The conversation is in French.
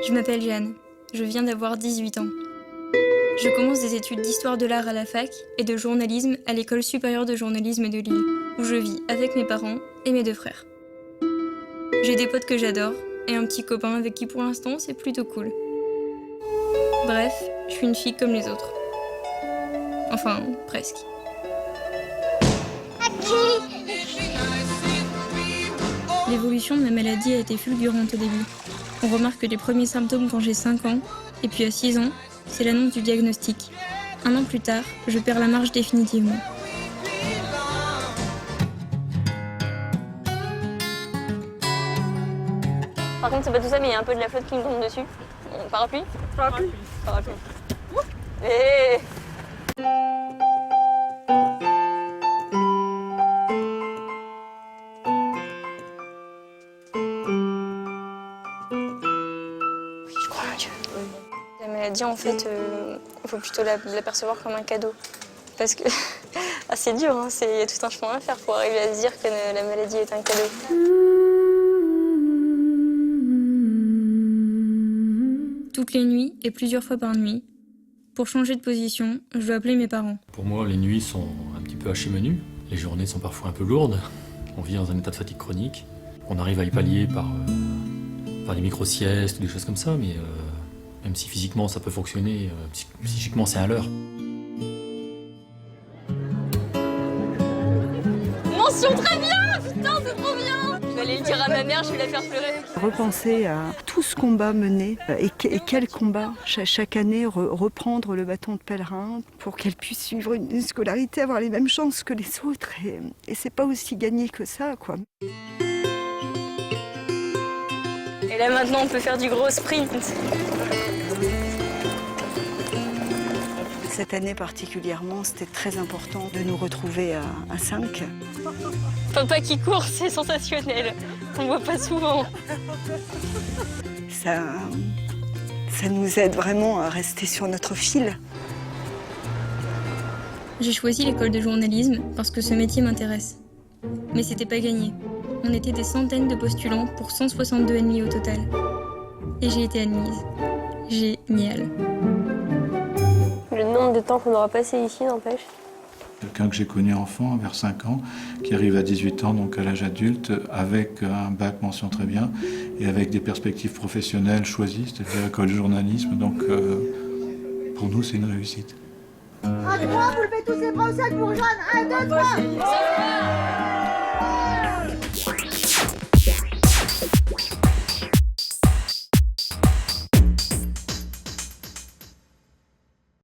Je m'appelle Jeanne, je viens d'avoir 18 ans. Je commence des études d'histoire de l'art à la fac et de journalisme à l'école supérieure de journalisme de Lille, où je vis avec mes parents et mes 2 frères. J'ai des potes que j'adore et un petit copain avec qui pour l'instant c'est plutôt cool. Bref, je suis une fille comme les autres. Enfin, presque. L'évolution de ma maladie a été fulgurante au début. On remarque les premiers symptômes quand j'ai 5 ans, et puis à 6 ans, c'est l'annonce du diagnostic. 1 an plus tard, je perds la marche définitivement. Par contre, c'est pas tout ça, mais il y a un peu de la flotte qui me tombe dessus. Parapluie ? Parapluie. Parapluie. Et... Je crois en Dieu. La maladie, en fait, il faut plutôt l'apercevoir comme un cadeau. Parce que c'est dur, hein, il y a tout un chemin à faire pour arriver à se dire que la maladie est un cadeau. Toutes les nuits et plusieurs fois par nuit. Pour changer de position, je dois appeler mes parents. Pour moi, les nuits sont un petit peu hachées menues. Les journées sont parfois un peu lourdes. On vit dans un état de fatigue chronique. On arrive à y pallier par des micro-siestes ou des choses comme ça, mais même si physiquement ça peut fonctionner, psychiquement c'est un leurre. Mention très bien! Putain, c'est trop bien! Je vais aller le dire à ma mère, je vais la faire pleurer. Repenser à tout ce combat mené et quel combat chaque année, reprendre le bâton de pèlerin pour qu'elle puisse suivre une scolarité, avoir les mêmes chances que les autres. Et c'est pas aussi gagné que ça, quoi. Et là maintenant, on peut faire du gros sprint. Cette année particulièrement, c'était très important de nous retrouver à 5. Papa qui court, c'est sensationnel. On voit pas souvent. Ça nous aide vraiment à rester sur notre fil. J'ai choisi l'école de journalisme parce que ce métier m'intéresse. Mais c'était pas gagné. On était des centaines de postulants pour 162 ennemis au total. Et j'ai été admise. Génial. Le nombre de temps qu'on aura passé ici n'empêche. Quelqu'un que j'ai connu enfant, vers 5 ans, qui arrive à 18 ans, donc à l'âge adulte, avec un bac mention très bien, et avec des perspectives professionnelles choisies, c'est-à-dire école de journalisme, donc pour nous c'est une réussite. À 3, vous levez tous les bras au ciel pour Jeanne. 1, 2, 3.